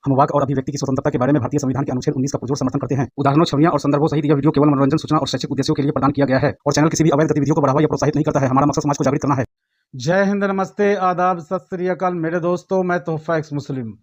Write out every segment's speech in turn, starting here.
हम वाक और अभिव्यक्ति की स्वतंत्रता के बारे में भारतीय संविधान के अनुच्छेद 19 का पुरजोर समर्थन करते हैं। उदाहरणों, छवियां और संदर्भों सहित यह वीडियो केवल मनोरंजन, सूचना और शैक्षिक उद्देश्यों के लिए प्रदान किया गया है और चैनल किसी भी अवैध गतिविधियों को बढ़ावा या प्रोत्साहित नहीं करता है। हमारा मकसद समाज को जागृत करना है। जय हिंद, नमस्ते, आदाब, सत श्री अकाल मेरे दोस्तों। मैं तोहफा एक्स मुस्लिम।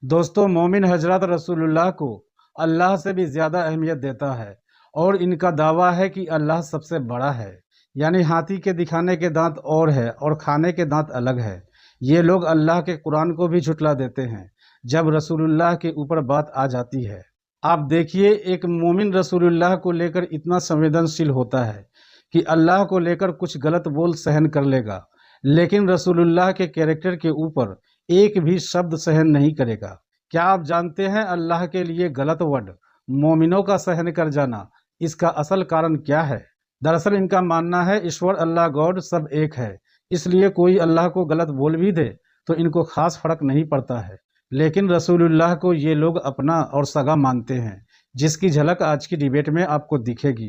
दोस्तों, मोमिन हजरत रसूलुल्लाह को अल्लाह से भी ज़्यादा अहमियत देता है और इनका दावा है कि अल्लाह सबसे बड़ा है। यानी हाथी के दिखाने के दांत और है और खाने के दांत अलग है। ये लोग अल्लाह के कुरान को भी झुटला देते हैं जब रसूलुल्लाह के ऊपर बात आ जाती है। आप देखिए, एक मोमिन रसूलुल्लाह को लेकर इतना संवेदनशील होता है कि अल्लाह को लेकर कुछ गलत बोल सहन कर लेगा, लेकिन रसूलुल्लाह के कैरेक्टर के ऊपर एक भी शब्द सहन नहीं करेगा। क्या आप जानते हैं अल्लाह के लिए गलत वर्ड मोमिनों का सहन कर जाना, इसका असल कारण क्या है? दरअसल इनका मानना है ईश्वर अल्लाह गॉड सब एक है, इसलिए कोई अल्लाह को गलत बोल भी दे तो इनको खास फर्क नहीं पड़ता है। लेकिन रसूलुल्लाह को ये लोग अपना और सगा मानते हैं, जिसकी झलक आज की डिबेट में आपको दिखेगी।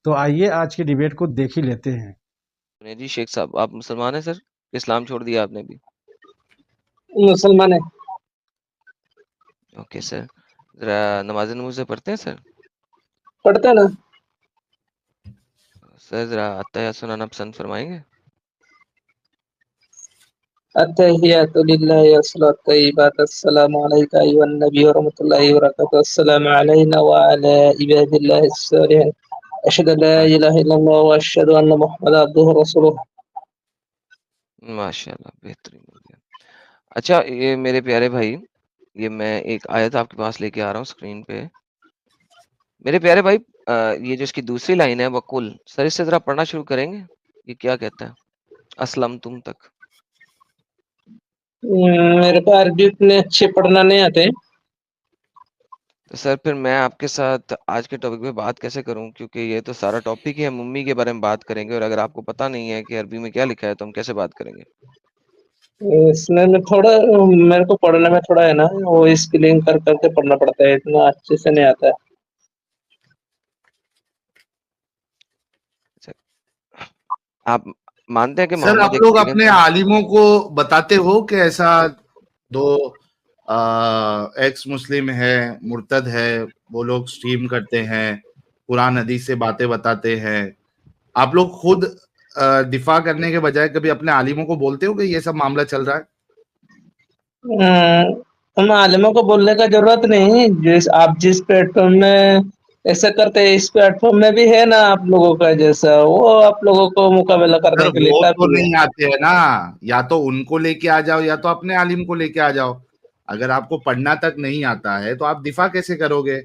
तो आइए आज की डिबेट को देख ही लेते हैं। जी शेख साहब, आप मुसलमान हैं सर? इस्लाम छोड़ दिया आपने भी? मुसलमान है। ओके सर, जरा नमाज़ नमूज़ पढ़ते हैं सर? पढ़ते हैं ना सर। जरा अत्तहिया सुनाना पसंद फरमाएंगे? अत्तहियातु लिल्लाहि वस्सलातु तय्यिबातु अस्सलामु अलैका अय्युहन नबी व रहमतुल्लाहि व बरकातुहू अस्सलामु अलैना व अला इबादिल्लाहिस सालिहीन अशहदु अन ला इलाहा इल्लल्लाह व अशहदु अन्ना मुहम्मदन अब्दुहु व रसूलुहु। माशाल्लाह, बेहतरीन हो गया। अच्छा, ये मेरे प्यारे भाई, ये मैं एक आयत आपके पास लेके आ रहा हूँ स्क्रीन पे। मेरे प्यारे भाई, ये जो इसकी दूसरी लाइन है वकुल, सर इससे जरा पढ़ना शुरू करेंगे? ये क्या कहता है? असलम तुम तक। मेरे को अरबी इतने अच्छे पढ़ना नहीं आते। तो सर फिर मैं आपके साथ आज के टॉपिक पे बात कैसे करूं, क्योंकि ये तो सारा टॉपिक ही हम मम्मी के बारे में बात करेंगे और अगर आपको पता नहीं है कि अरबी में क्या लिखा है तो हम कैसे बात करेंगे? इसमें मैं थोड़ा मेरे को पढ़ने में थोड़ा है ना, वो स्किलिंग कर करके पढ़ना पड़ता है, इतना अच्छे से नहीं आता है। आप मानते हैं कि सर आप लोग अपने आलिमों को बताते हो कि ऐसा दो एक्स मुस्लिम है, मुर्तद है, वो लोग स्ट्रीम करते हैं, कुरान हदीस से बातें बताते हैं, आप लोग खुद दिफा करने के बजाय कभी अपने आलिमों को बोलते हो कि ये सब मामला चल रहा है? हम आलिमों को बोलने का जरूरत नहीं। आप जिस प्लेटफॉर्म में ऐसा करते हैं, इस प्लेटफॉर्म में भी है ना आप लोगों का जैसा, वो आप लोगों को मुकाबला करने के लिए वो तो नहीं आते हैं ना, या तो उनको लेके आ जाओ या तो अपने आलिम को लेके आ जाओ। अगर आपको पढ़ना तक नहीं आता है तो आप दिफा कैसे करोगे?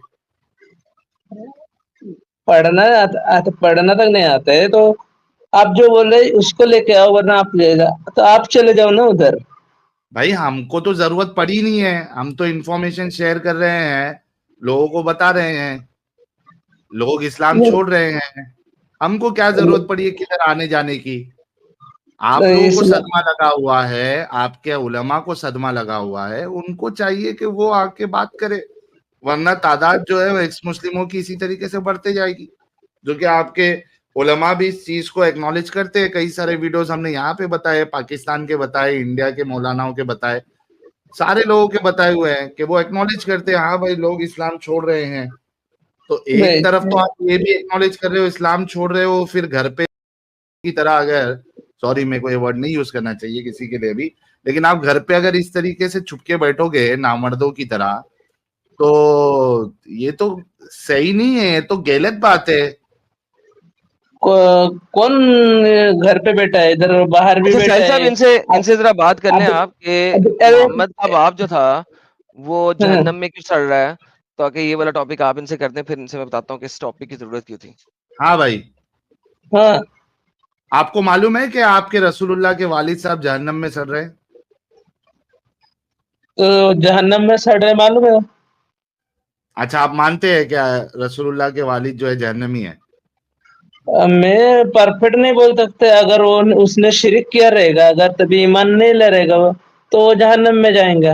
पढ़ना तक नहीं आता है तो आप जो बोल रहे उसको लेके आओ, वरना आप तो आप चले जाओ ना उधर। भाई हमको तो जरूरत पड़ी नहीं है, हम तो इंफॉर्मेशन शेयर कर रहे हैं, लोगों को बता रहे हैं, लोग इस्लाम छोड़ रहे हैं, हमको क्या जरूरत पड़ी है किधर आने जाने की? आप लोगों को सदमा लगा हुआ है, आपके उलमा को सदमा लगा हुआ है, उनको चाहिए कि वो आके बात करे, वरना तादाद जो है वो एक्स मुस्लिमों की इसी तरीके से बढ़ते जाएगी। जो कि आपके उलमा भी इस चीज को एक्नॉलेज करते हैं। कई सारे वीडियोस हमने यहाँ पे बताए, पाकिस्तान के बताए, इंडिया के मौलानाओं के बताए, सारे लोगों के बताए हुए हैं कि वो एक्नॉलेज करते हैं, हाँ भाई लोग इस्लाम छोड़ रहे हैं। तो एक तरफ तो आप ये भी एक्नॉलेज कर रहे हो इस्लाम छोड़ रहे हो, फिर घर पे की तरह, अगर सॉरी मेरे को ये वर्ड नहीं यूज करना चाहिए किसी के लिए भी, लेकिन आप घर पे अगर इस तरीके से छुपके बैठोगे नामर्दों की तरह, तो ये तो सही नहीं है, ये तो गलत बात है। कौन घर पे बैठा है? इधर बाहर भी बैठा है। इनसे जरा बात कर लें आप कि मोहम्मद का बाप जो था वो जहन्नम में क्यों सड़ रहा है, तो आके ये वाला टॉपिक आप इनसे करते हैं, फिर इनसे मैं बताता हूँ कि इस टॉपिक की जरूरत क्यों थी। हाँ भाई, हाँ, आपको मालूम है कि आपके रसूलुल्लाह के वालिद साहब जहन्नम में सड़ रहे हैं? तो जहन्नम में सड़ रहे मालूम है? अच्छा, आप मानते हैं क्या रसूलुल्लाह के वालिद जो है जहन्नमी है? मैं परफेक्ट नहीं बोल सकते। अगर वो उसने शिरक किया रहेगा, अगर तभी ईमान नहीं ले रहेगा तो वो जहन्नम में जाएगा।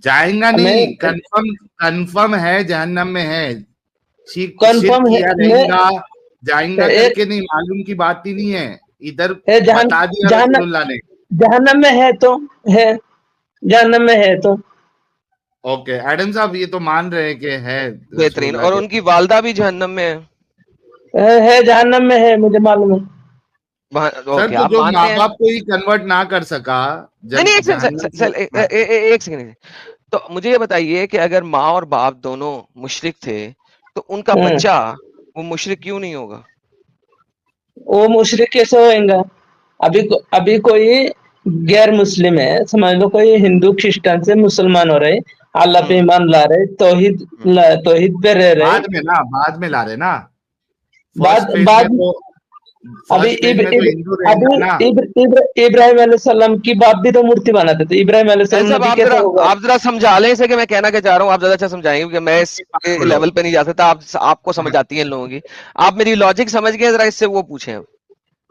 जाएगा नहीं, कंफर्म है जहन्नम में है। कंफर्म किया रहेगा, जाएगा करके नहीं, मालूम की बात ही नहीं है, इधर बता दिया रसूलुल्लाह ने। जहन्नम में है तो है, जहन्नम में है तो ओके एडम साहब, ये तो मान रहे हैं कि है बेहतरीन, रसूलुल्लाह और के। उनकी वालदा भी जहन्नम में है। है जहन्नम में है, मुझे मालूम है। वहाँ सर ओके, तो आप जो मानते माँ हैं? बाप को ही कन्वर्ट ना कर सका नहीं नहीं, एक सेकंड जहन्नम सर, में, हाँ। एक सेकंड। तो मुझे ये बताइए कि अगर माँ और बाप दोनों मुशरिक थे, तो उनका बच्चा वो मुशरिक क्यों नहीं होगा? वो मुशरिक कैसे होएगा? अभी कोई गैर मुस्लिम है, समझ लो कोई हिंदू क्रिश्चियन से मुसलमान हो रहे, अल्लाह पे ईमान ला रहे, तौहीद पे रह रहे। बाद में ला रहे ना, बाद फर्स्ट फेज में बाद तो अभी फर्स्ट फेज में तो हिंदू रहेंगे ना। इब्राहिम अलैहिस्सलाम की बाप भी तो मूर्ति बनाते थे। इब्राहिम अलैहिस्सलाम साहब नबी कैसे होगा? आप जरा समझा लें इसे कि मैं कहना क्या चाह रहा हूँ, आप ज्यादा अच्छा समझाएंगे, क्योंकि मैं इस बोलो। लेवल पे नहीं जा सकता। आपको समझ आती है इन लोगों की, आप मेरी लॉजिक समझ गए, जरा इससे वो पूछें अब।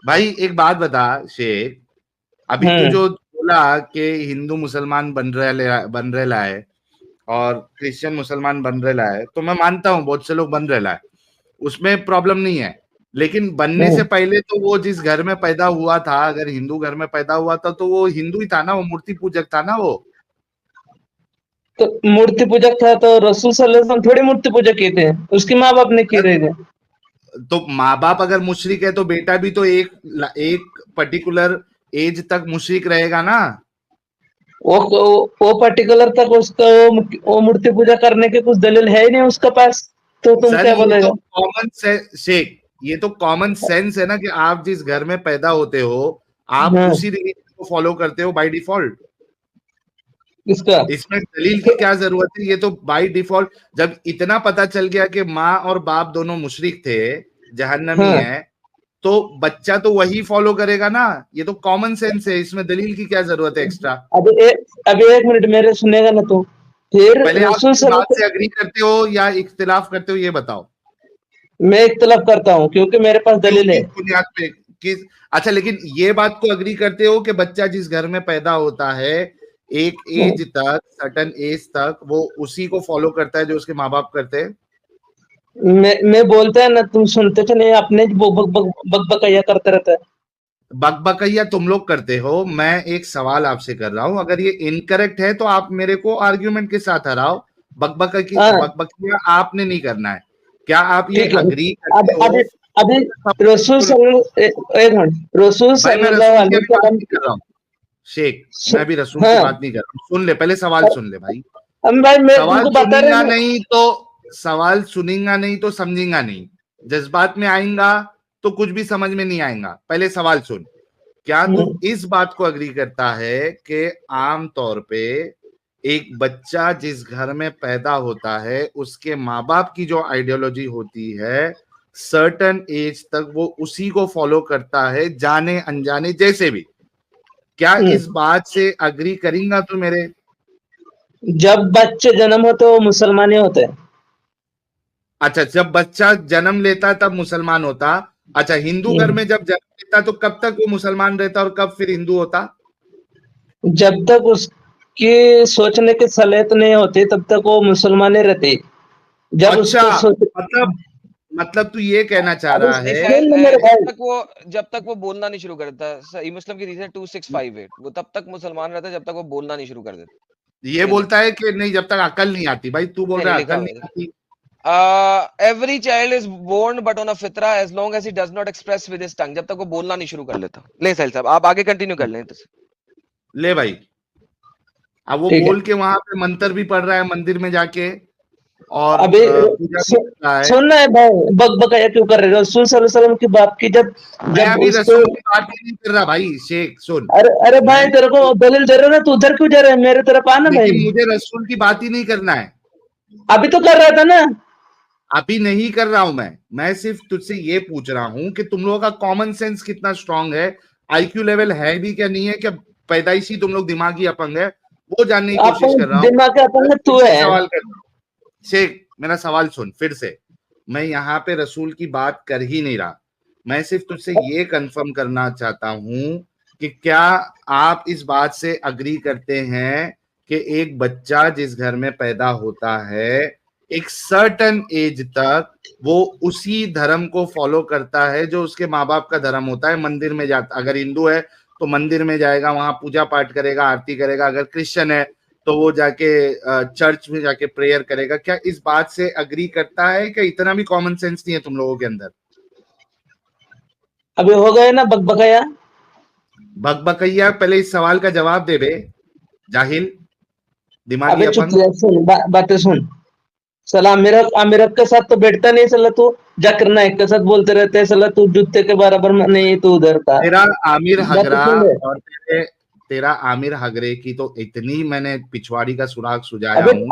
भाई एक बात बता शेख, अभी तू जो बोला कि हिंदू मुसलमान बन रहे है और क्रिश्चियन मुसलमान बन रहे है, तो मैं मानता हूँ बहुत से लोग बन रहे है, उसमें प्रॉब्लम नहीं है। लेकिन बनने से पहले तो वो जिस घर में पैदा हुआ था, अगर हिंदू घर में पैदा हुआ था तो वो हिंदू ही था ना, वो मूर्ति पूजक था ना वो। तो मूर्ति पूजक था तो रसूल सल्लल्लाहु अलैहि वसल्लम थोड़ी मूर्ति पूजक किए थे, उसके माँ बाप ने किए थे। तो माँ बाप अगर मुशरिक है तो बेटा भी तो एक पर्टिकुलर एज तक मुशरिक रहेगा ना। वो पर्टिकुलर तक उसका वो मूर्ति पूजा करने के कुछ दलील है ही नहीं उसके पास, तो तुम सर क्या ये बोलेगा? तो कॉमन सेंस शेख, ये तो कॉमन सेंस है ना कि आप जिस घर में पैदा होते हो आप हाँ, उसी रिलीजन को फॉलो करते हो बाय डिफॉल्ट। किसका? इसमें दलील की क्या जरूरत है, ये तो बाय डिफॉल्ट। जब इतना पता चल गया कि माँ और बाप दोनों मुशरिक थे, जहन्नमी हाँ, है, तो बच्चा तो वही फॉलो करेगा ना। ये तो कॉमन सेंस है, इसमें दलील की क्या जरूरत है एक्स्ट्रा। अभी एक मिनट मेरे सुनेगा ना तू? फिर पहले आप रसूल इस बात सल्लल्लाहु, से अग्री करते हो या इख्तिलाफ करते हो, ये बताओ। मैं इख्तिलाफ करता हूँ क्योंकि मेरे पास क्यों, दलील है। किस बुनियाद पे, किस, अच्छा लेकिन ये बात को अग्री करते हो कि बच्चा जिस घर में पैदा होता है एक एज तक, सर्टन एज तक वो उसी को फॉलो करता है जो उसके माँ बाप करते हैं। मैं बोलता है ना, तुम सुनते तो नहीं, अपने बकबकैया करते रहता है। बकबकैया तुम लोग करते हो। मैं एक सवाल आपसे कर रहा हूं, अगर ये इनकरेक्ट है तो आप मेरे को आर्ग्यूमेंट के साथ हराओ। हाँ, बकबकैया आपने नहीं करना है। क्या आप ये ठीक है। अग्री अब करते हो? अभी अभी रसूल एक मिनट, रसूल भाई मैं सल्लल्लाहु रसूल की अलैहि अभी बात वसल्लम नहीं कर रहा हूँ शेख, मैं सु- अभी रसूल की हाँ, बात नहीं कर रहा हूँ। सुन ले, पहले सवाल सुन ले भाई। हम भाई मैं सवाल तुमको बता रहे सुनेगा ना। नहीं तो, सवाल सुनेगा नहीं तो समझेगा नहीं, जज्बात में आएगा तो कुछ भी समझ में नहीं आएगा। पहले सवाल सुन। क्या तू इस बात को अग्री करता है कि आम तौर पे एक बच्चा जिस घर में पैदा होता है उसके माँ बाप की जो आइडियोलॉजी होती है सर्टन एज तक वो उसी को फॉलो करता है, जाने अनजाने जैसे भी? क्या इस बात से अग्री करेंगा तू मेरे? जब बच्चे जन्म होते वो मुसलमान ही होते हैं। अच्छा, जब बच्चा जन्म लेता तब मुसलमान होता। अच्छा, हिंदू घर में जब जन्म लेता तो कब तक वो मुसलमान रहता और कब फिर हिंदू होता? जब तक उसकी सोचने की सलाहियत नहीं होती तब तक वो मुसलमान ही रहते। जब अच्छा, उसको सोच मतलब तू ये कहना चाह अभी रहा नहीं है? सुन ले मेरे भाई। जब तक वो बोलना नहीं शुरू करता, सही मुस्लिम की रीजन 2658, वो तब तक मुसलमान रहता है जब तक वो बोलना नहीं शुरू कर देता। ये बोलता है कि नहीं जब तक अकल नहीं आती। भाई तू बोल नहीं रहा नहीं, है लिखा अकल हुआ नहीं आती। है every child is born but on a fitra as long as he does not express with his tongue, जब तक वो बोलना नहीं शुरू कर लेता। ले साहिल साहब आप आगे कंटिन्यू कर लें। ले भाई, अब वो ठीक है, बोल के वहां पे मंत्र भी पढ़ रहा है मंदिर में जाके और अभी पूजा भी कर रहा है। सुनना है भाई, बकबकाया क्यों कर रहे हो? रसूल सल्लल्लाहु अलैहि वसल्लम की बात की जब मैं जब अभी उसको, रसूल की बात ही नहीं कर रहा भाई शेख, सुन। अरे मैं भाई तेरे को दलील दे रहे हो ना, तू उधर क्यों जा रहा है? मेरे तरफ आना भाई। लेकिन मुझे रसूल की बात ही नहीं करना है। अभी तो कर रहा था ना। अभी नहीं कर रहा हूं मैं सिर्फ तुझसे ये पूछ रहा हूं कि तुम लोगों का कॉमन सेंस कितना स्ट्रांग है, आईक्यू लेवल है भी क्या नहीं है, क्या पैदाइशी तुम लोग दिमागी अपंग है, वो जानने की कोशिश अपन कर रहा हूं। दिमाग का अपन फिर तू से है। सवाल कर रहा हूं शेख, मेरा सवाल सुन फिर से। मैं यहाँ पे रसूल की बात कर ही नहीं रहा, मैं सिर्फ तुझसे ये कंफर्म करना चाहता हूं कि क्या आप इस बात से अग्री करते हैं कि एक बच्चा जिस घर में पैदा होता है एक सर्टन एज तक वो उसी धर्म को फॉलो करता है जो उसके माँ बाप का धर्म होता है, मंदिर में जाता, अगर हिंदू है तो मंदिर में जाएगा, वहां पूजा पाठ करेगा, आरती करेगा, अगर क्रिश्चियन है तो वो जाके चर्च में जाके प्रेयर करेगा। क्या इस बात से अग्री करता है? क्या इतना भी कॉमन सेंस नहीं है तुम लोगों के अंदर? अभी हो गए ना बकबकैया। बकबकैया, पहले इस सवाल का जवाब दे बे, जाहिल दिमागी अबे चुप अपंग। रह, सुन बातें सुन। साला आमिर के साथ तो बैठता नहीं, साला तू जाकिर नाइक के साथ बोलते रहते हैं, साला तू जूते के बराबर नहीं, तू उधर का। तेरा आमिर बातें हगरा सुन ले। और तेरा आमिर हगरे की तो इतनी मैंने पिछवाड़ी का सुराग सुझाया अबे हूँ।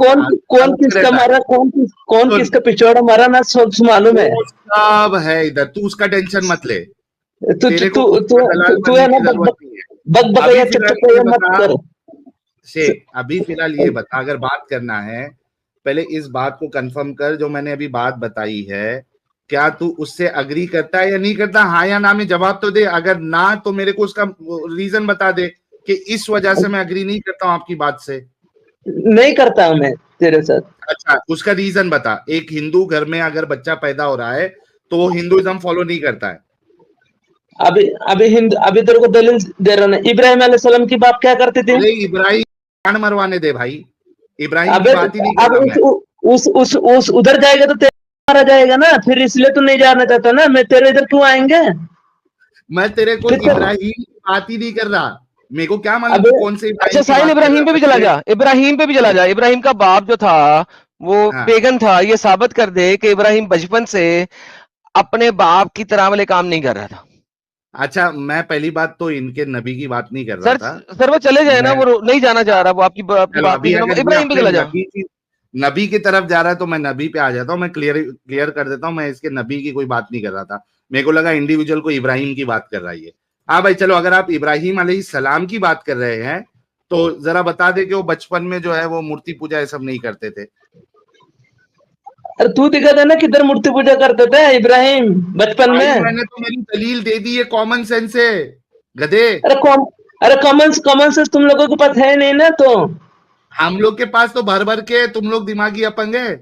कौन किसका मारा, कौन सुन, किसका पिछवाड़ा मारा ना, सब मालूम है। वो सब है इधर, तू उसका टेंशन मत ले। तू तेरे को तू उसका दलाल तू बनने है ना की जरूरत नहीं है। बकबकैया, अभी फिलहाल चकचकैया ये मत बता कर। शेख, अभी फिलहाल ये बता, अगर बात करना है पहले इस बात को कंफर्म कर जो मैंने अभी बात बताई है, क्या तू उससे अग्री करता है या नहीं करता? हाँ या ना में जवाब तो दे। अगर ना तो मेरे को उसका रीजन बता दे कि इस वजह से मैं अग्री नहीं करता हूं आपकी बात से। नहीं करता हूं मैं तेरे साथ। अच्छा, उसका रीजन बता। एक हिंदू घर में अगर बच्चा पैदा हो रहा है तो वो हिंदुइज्म फॉलो नहीं करता है। अभी तेरे को दलील दे रहा ना। इब्राहिम अलैहिस्सलाम की बाप क्या करते थे? अरे इब्राहिम कान मरवाने दे भाई, इब्राहिम की अबे बात ही नहीं अब कर रहा मैं। उस उधर जाएगा तो तेरा मारा जाएगा ना, फिर इसलिए तू नहीं जाना चाहता ना। मैं तेरे इधर क्यों आएंगे? मैं तेरे को फिर इब्राहिम की बात ही नहीं कर रहा। मेरे को क्या मालूम अबे तू कौन से अच्छा इब्राहिम की साहिल, बात कर रहा इब्राहिम पे है। भी चला जा, इब्राहिम पे भी चला जा। इब्राहिम का बाप जो था वो हाँ, पेगन था, ये साबित कर दे कि इब्राहिम बचपन से अपने बाप की तरह वाले काम नहीं कर रहा था। अच्छा, मैं पहली बात तो इनके नबी की बात नहीं कर रहा सर था। सर वो चले जाए ना, मैं वो नहीं जाना चाह रहा, वो आपकी चलो बात अभी नहीं सुना, अगर ये इब्राहिम पे अपने चला जा। नबी की तरफ जा रहा है तो मैं नबी पे आ जाता हूँ। मैं क्लियर कर देता हूँ, मैं इसके नबी की कोई बात नहीं कर रहा था। मेरे को लगा इंडिविजुअल को इब्राहिम की बात कर रहा है ये। हाँ भाई चलो, अगर आप इब्राहिम अलैहिस्सलाम की बात कर रहे हैं तो जरा बता दे कि वो बचपन में जो है वो मूर्ति पूजा ये सब नहीं करते थे। अरे तू दिखा दे ना किधर मूर्ति पूजा करते थे इब्राहिम बचपन भाई में। मैंने तो मेरी दलील दे दी है, कॉमन सेंस से गधे। अरे कॉमन सेंस तुम लोगों के पास है नहीं ना, तो हम लोग के पास तो भर भर के, तुम लोग दिमागी अपंग है।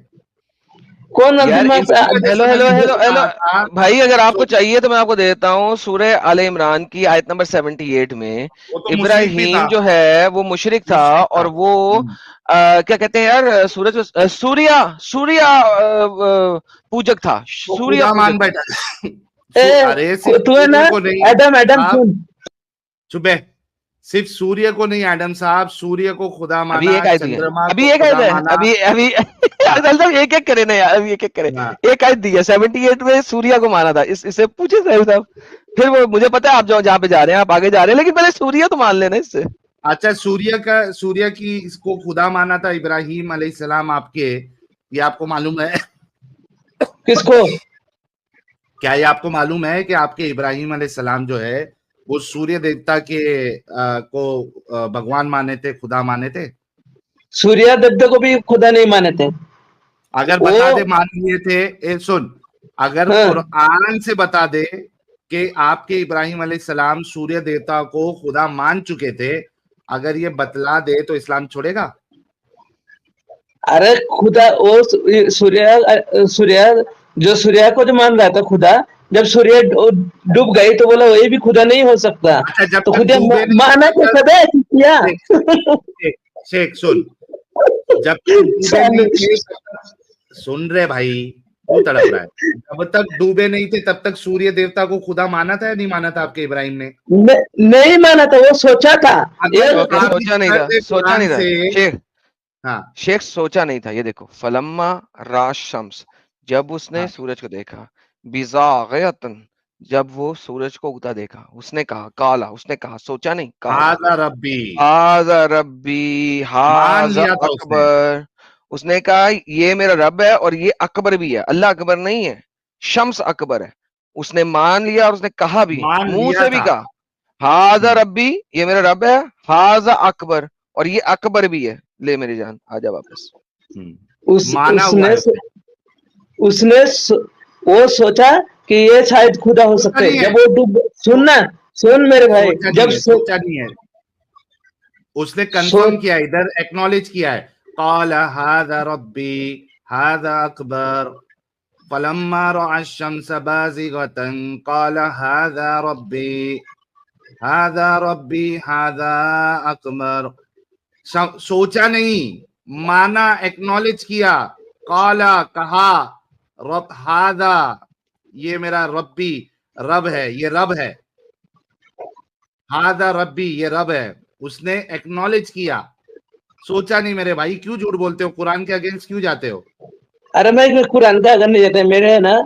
कौन यार दिमाग इसी वजह हेलो से मैं हेलो तुमको हेलो बता हेलो रहा था। भाई, अगर आपको तो चाहिए तो मैं आपको दे देता हूँ। सूरह आले इमरान की आयत नंबर 78 में वो तो मुशरिक भी था, इब्राहिम जो है वो मुशरिक था, मुशरिक था। और वो क्या कहते हैं यार, सूरज सूर्या सूर्या पूजक था, वो सूर्य खुदा मान पूजक था। बैठा। ए अरे सिर्फ तू है ना सूर्य को नहीं, एडम आप सुन। चुप है। सिर्फ सूर्य को नहीं एडम साहब, सूर्य को खुदा अभी माना, एक आयत हुई है, चंद्रमा अभी को एक आयत खुदा है, माना। अभी अभी हाँ, साहब एक एक करे ना यार, अभी एक एक करे। हाँ। एक आयत दी है 78 में, सूर्य को माना था। इससे पूछे साहब साहब, फिर वो मुझे पता है आप जो जहाँ पे जा रहे हैं, आप आगे जा रहे हैं, लेकिन पहले सूर्य तो मान लेना इससे। अच्छा, सूर्य की इसको खुदा माना था इब्राहिम अलैहिस्सलाम आपके, ये आपको मालूम है? किसको? क्या ये आपको मालूम है कि आपके इब्राहिम अलैहिस्सलाम जो है वो सूर्य देवता के को भगवान माने थे, खुदा माने थे? सूर्य देवता को भी खुदा नहीं माने थे अगर वो। बता दे मान लिए थे। सुन, अगर हाँ, कुरान से बता दे कि आपके इब्राहिम अलैहिस्सलाम सूर्य देवता को खुदा मान चुके थे, अगर ये बतला दे तो इस्लाम छोड़ेगा? अरे खुदा वो सूर्य जो सूर्य को जो मान रहा था खुदा, जब सूर्य डूब गई तो बोला वही भी खुदा नहीं हो सकता। अच्छा, जब तो तक खुदा डूबे नहीं माना तब के तक सदा किया। शेख शेख शेख सुन, जब तक डूबे नहीं थे तब तक, सुन रहे भाई, तू तड़प रहा है। जब तक डूबे नहीं थे तब तक सूर्य देवता को खुदा माना था या नहीं माना था आपके इब्राहिम ने? नहीं माना था, वो सोचा था। अगर ओके, साबित सोचा नहीं कर था, दे सोचा कुरान नहीं था से। शेख, हाँ, शेख सोचा नहीं था। ये देखो, फलम्मा राश शम्स, जब उसने हाँ, सूरज को देखा, बिज़ाग़तन, जब वो सूरज को उगता देखा, उसने कहा, काला, उसने कहा, सोचा नहीं, काला, हाज़ा रब्बी, हाज़ा रब्बी मान हाज़ा लिया था उसने। अकबर। उसने कहा ये मेरा रब है और ये अकबर भी है, अल्लाह अकबर नहीं है, शम्स अकबर है। उसने मान लिया और उसने कहा भी, मान मुंह लिया से भी था। कहा, हाज़ा हम्म, रब्बी, ये मेरा रब है, हाज़ा अकबर, और ये अकबर भी है। ले मेरी जान, आजा वापस। माना हुआ उसने है उसने। उसने वो सोचा कि ये शायद खुदा हो सोचा सकते नहीं हैं। है, जब वो डूब, सुनना, सुन मेरे भाई, सोचा जब नहीं है, सोचा नहीं है। उसने कंफर्म सोच किया, इधर एक्नॉलेज किया है। काला हाज़ा रब्बी हाज़ा अकबर फलम्मा रअा अश-शम्स बाज़िगतन क़ाला हाज़ा रब्बी हाज़ा अकबर। सोचा नहीं, माना, एक्नॉलेज किया, काला कहा, रब हादा, ये मेरा रब्बी, रब है, ये रब है, हादा रब्बी, ये रब है, उसने एक्नॉलेज किया, सोचा नहीं। मेरे भाई क्यों झूठ बोलते हो, कुरान के अगेंस्ट क्यों जाते हो? अरे मैं कुरान का अगर नहीं जाते, मेरे है ना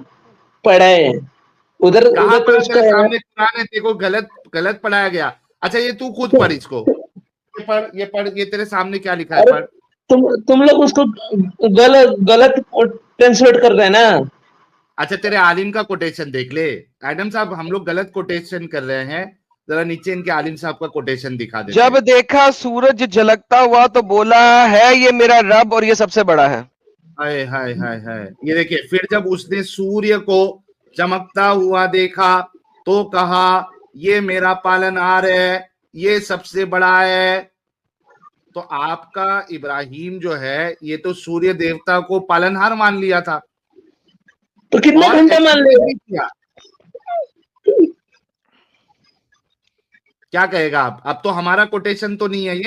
पढ़ाए हैं उधर कहाँ उधर तो पढ़ा? उसका तेरे है ना। सामने कुरान है, तेरे को गलत गलत पढ़ाया गया। अच्छा ये तू खुद पढ़ इसको, ये पढ़, ये पढ़, ये तेरे सामने क्या लिखा है, अरे पढ़। तुम लोग उसको गलत गलत ट्रांसलेट कर रहे हैं ना। अच्छा तेरे आलिम का कोटेशन देख ले। एडम साहब, हम लोग गलत कोटेशन कर रहे हैं, जरा नीचे इनके आलिम साहब का कोटेशन दिखा देते जब हैं। देखा सूरज झलकता हुआ तो बोला है ये मेरा रब और ये सबसे बड़ा है। हाय हाय हाय हाय, ये देखिए, फिर जब उसने सूर्य को चमकता हुआ देखा तो कहा ये मेरा पालनहार है, ये सबसे बड़ा है। तो आपका इब्राहिम जो है, ये तो सूर्य देवता को पालनहार मान लिया था तो कितने और घंटे मान एक्नॉलेज ले। भी किया। क्या कहेगा आप? अब तो हमारा कोटेशन तो नहीं है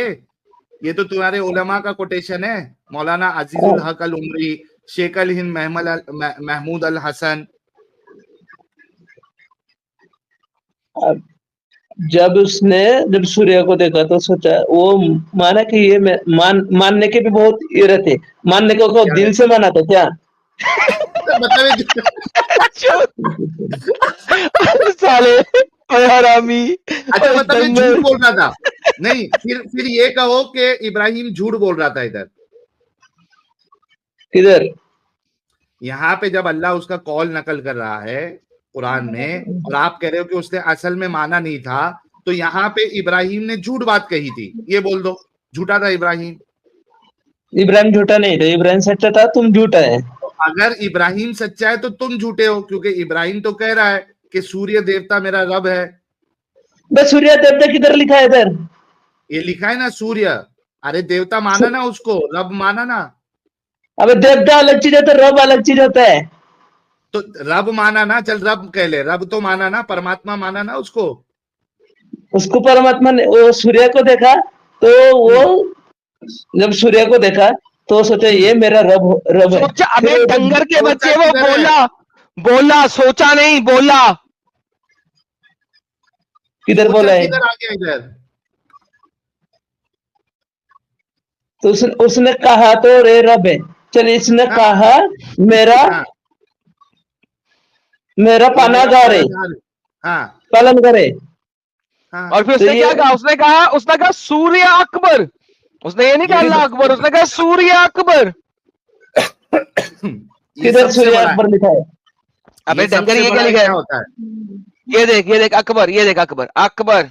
ये तो तुम्हारे उलमा का कोटेशन है, मौलाना अजीजुल हक अल उमरी, शेख अल हिंद महमूद अल हसन। जब सूर्य को देखा तो सोचा, वो माना कि ये मानने के भी बहुत ये रहते, मानने को दिल से माना था क्या? मतलब साले ओए हरामी, अच्छा, ओए मतलब ये दंगल। झूठ बोल रहा था। नहीं, फिर ये कहो कि इब्राहिम झूठ बोल रहा था इधर। किधर? यहाँ पे जब अल्लाह उसका कॉल नकल कर रहा है कुरान में, और आप कह रहे हो कि उसने असल में माना नहीं था, तो यहाँ पे इब्राहिम ने झूठ बात कही थी, ये बोल दो, झूठा था इब्राहिम। इब्राहिम झूठा नहीं था, इब्राहिम सच्चा था, तुम झूठा है। तो अगर इब्राहिम सच्चा है तो तुम झूठे हो, क्योंकि इब्राहिम तो कह रहा है कि सूर्य देवता मेरा रब है। बस सूर्य देवता किधर लिखा है इधर? ये लिखा है ना सूर्य। अरे देवता माना ना उसको, रब माना ना। अबे देवता अलग चीज होता है, रब अलग चीज होता है। तो रब माना ना, चल रब कह ले, रब तो माना ना, परमात्मा माना ना उसको। उसको परमात्मा ने, वो सूर्य को देखा तो वो जब सूर्य को देखा तो सोचा ये मेरा रब है। सोचा, अबे फिर डंगर के सोचा बच्चे, वो किधर है? बोला बोला, सोचा नहीं, बोला। किधर सोचा बोला है? किधर आ गया इधर? तो उसने कहा तो रे रब है। चल, इसने हाँ। कहा मेरा हाँ, मेरा ये मेरा पानागार है, पालनहार है। हाँ पालन करे। हाँ। और फिर तो उसने ये क्या कहा? उसने कहा सूर्य अकबर। उसने ये नहीं कहा ये भी अल्लाह अकबर, उसने कहा सूर्य अकबर। ये किधर सबसे सूर्य बड़ा है। अकबर लिखा है? अबे ये डंगर, सबसे ये क्या बड़ा लिखा क्या है? होता है? ये देख अकबर, ये देख अकबर, अकबर,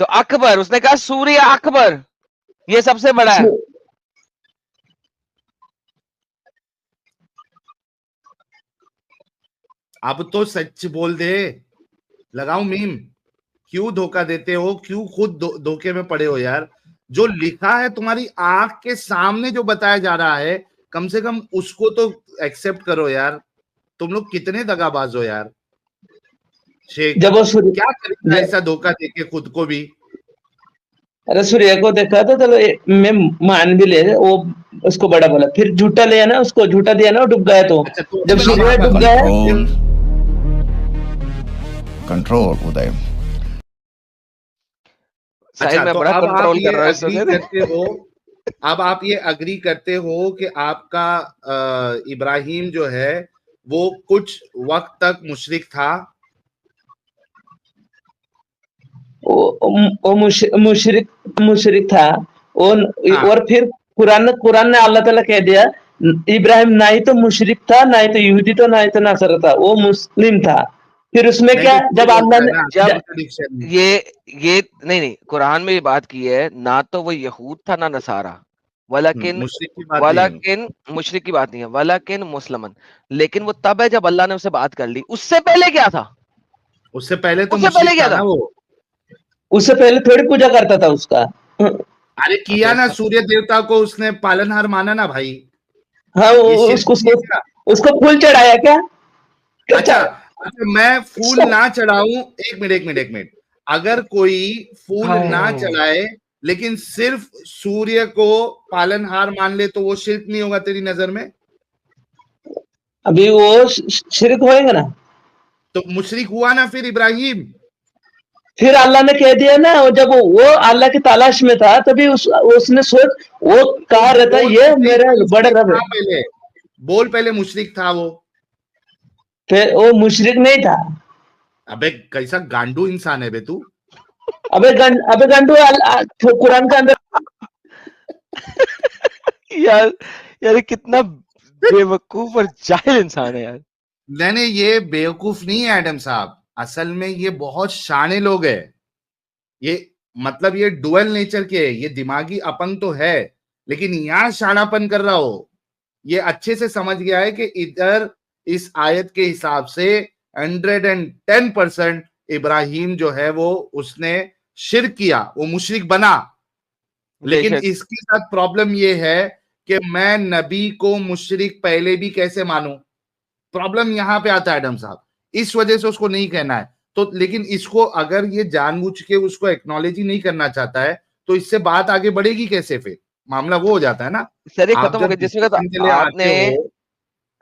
तो अकबर, उसने कहा सूर्य अकबर, ये सबसे बड़ा है। अब तो सच बोल दे, लगाओ मीम। क्यों धोखा देते हो, क्यों खुद धोखे में पड़े हो यार? जो लिखा है तुम्हारी आंख के सामने, जो बताया जा रहा है, कम से कम उसको तो एक्सेप्ट करो यार। तुम लोग कितने दगाबाज हो यार। शेख जब वो सूर्य क्या करेगा ऐसा धोखा देके खुद को भी? अरे सूर्य को देखा तो चलो मैं मान भी ले, वो उसको बड़ा बोला, फिर झूठा लिया ना, उसको झूठा दिया ना, डूब गया। तो अच्छा, तो जब अब सूर्य आप डूब गया, कंट्रोल उदय। साहिल, अच्छा, मैं तो बड़ा अब आप कंट्रोल ये कर रहा हूँ इस अग्री वजह से। करते हो, अब आप ये अग्री करते हो कि आपका इब्राहिम जो है वो कुछ वक्त तक मुशरिक था। वो मुशरिक था। हाँ। और फिर कुरान ने अल्लाह ताला कह दिया, इब्राहिम ना ही तो मुशरिक था, ना ही तो यहूदी था, ना ही तो नासरा था, वो मुस्लिम था। फिर उसमें नहीं क्या, तो जब बोलता अल्लाह है ने ना, जब contradiction में। ये नहीं, कुरान में ये बात की है, ना तो वो यहूद था ना नसारा, वलाकिन मुशरिक की बात नहीं है। मुशरिक की बात नहीं है, वलाकिन मुसलमान। लेकिन वो तब है जब अल्लाह ने उससे बात कर ली। उससे पहले क्या था? उससे पहले तो उससे पहले मुशरिक क्या था था? ना वो। उससे पहले थोड़ी पूजा करता था उसका। अरे किया अबे ना, सूर्य देवता को उसने पालनहार माना ना भाई। हाँ, ये शिर्क उसको नहीं है क्या? उसको फूल चढ़ाया क्या? अच्छा, अच्छा, मैं फूल ना चढ़ाऊं, एक मिनट, अगर कोई फूल ना चढ़ाए लेकिन सिर्फ सूर्य को पालनहार मान ले तो वो शिर्क नहीं होगा तेरी नजर में? अभी वो शिरक होएगा ना। तो मुशरिक हुआ ना फिर इब्राहिम। फिर अल्लाह ने कह दिया ना, जब वो अल्लाह की तलाश में था तभी उसने सोच वो कहा रहता बोल ये पहले मेरा बड़ा मुशरिक रब है। था, पहले बोल, पहले मुशरिक था वो। फिर वो मुशरिक नहीं था। अबे कैसा गांडू इंसान है बे तू। अबे गंडू कुरान के अंदर यार यार ये कितना बेवकूफ और जाहिल इंसान है यार। नहीं, ये बेवकूफ नहीं है एडम साहब, असल में ये बहुत शाने लोग है। ये मतलब ये डुअल नेचर के है, ये दिमागी अपंग तो है लेकिन यहाँ शानापन कर रहा हो। ये अच्छे से समझ गया है कि इधर इस आयत के हिसाब से 110% इब्राहिम जो है वो उसने शिर्क किया, वो मुशरिक बना। लेकिन बेशक इसके साथ प्रॉब्लम ये है कि मैं नबी को मुशरिक पहले भी कैसे मानूं। प्रॉब्लम यहां पे आता है एडम साहब, इस वजह से उसको नहीं कहना है। तो लेकिन इसको अगर ये जानबूझ के उसको एक्नॉलेज ही नहीं करना चाहता है तो इससे बात आगे बढ़ेगी कैसे? फिर मामला वो हो जाता है ना। सर ये आप खत्म हो जब गया डिस्कशन के लिए आते हो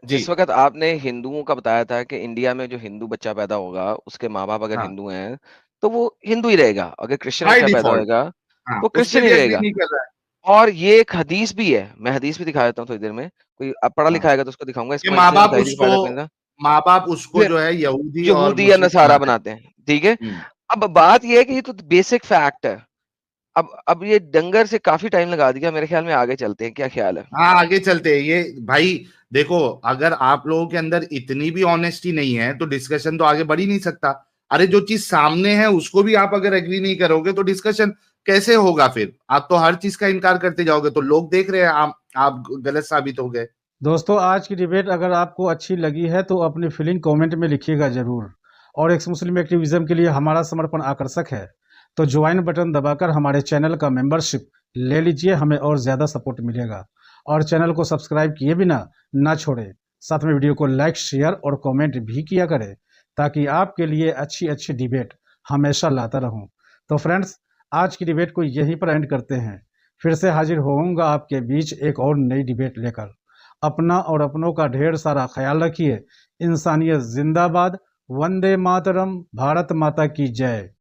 जी। जिस वक्त आपने हिंदुओं का बताया था कि इंडिया में जो हिंदू बच्चा पैदा होगा उसके माँ बाप अगर हाँ, हिंदू हैं तो वो हिंदू ही रहेगा, अगर क्रिश्चियन बाय बच्चा पैदा डिफॉल्ट। होगा हाँ, तो उस पे क्रिश्चियन ही भी एग्री रहेगा। नहीं कर रहा है। और ये एक हदीस भी है, मैं हदीस भी दिखा देता हूँ थोड़ी देर में, कोई अब पढ़ा हाँ, लिखा आएगा तो उसको दिखाऊंगा, कि इसको मैंने इसलिए बताई थी कि फायदा मिलेगा। माँ बाप उसको फिर जो है यहूदी और यहूदी या मुशरिक नसारा बनाते हैं। बनाते हैं, ठीक है। हम्म। अब बात ये है कि ये तो बेसिक फैक्ट है। अब ये डंगर से काफी टाइम लगा दिया, मेरे ख्याल में आगे चलते हैं, क्या ख्याल है? हाँ, आगे चलते हैं। ये भाई देखो, अगर आप लोगों के अंदर इतनी भी ऑनेस्टी नहीं है तो डिस्कशन तो आगे बढ़ ही नहीं सकता। अरे जो चीज सामने है उसको भी आप अगर एग्री नहीं करोगे तो डिस्कशन कैसे होगा? फिर आप तो हर चीज का इनकार करते जाओगे तो लोग देख रहे हैं आप गलत साबित हो गए। दोस्तों आज की डिबेट अगर आपको अच्छी लगी है तो अपनी फीलिंग कमेंट में लिखिएगा जरूर। और एक्स मुस्लिम एक्टिविज्म के लिए हमारा समर्पण आकर्षक है, तो ज्वाइन बटन दबाकर हमारे चैनल का मेंबरशिप ले लीजिए, हमें और ज़्यादा सपोर्ट मिलेगा। और चैनल को सब्सक्राइब किए बिना ना छोड़ें, साथ में वीडियो को लाइक शेयर और कमेंट भी किया करें ताकि आपके लिए अच्छी अच्छी डिबेट हमेशा लाता रहूं। तो फ्रेंड्स आज की डिबेट को यहीं पर एंड करते हैं, फिर से हाजिर होऊंगा आपके बीच एक और नई डिबेट लेकर। अपना और अपनों का ढेर सारा ख्याल रखिए। इंसानियत जिंदाबाद। वंदे मातरम। भारत माता की जय।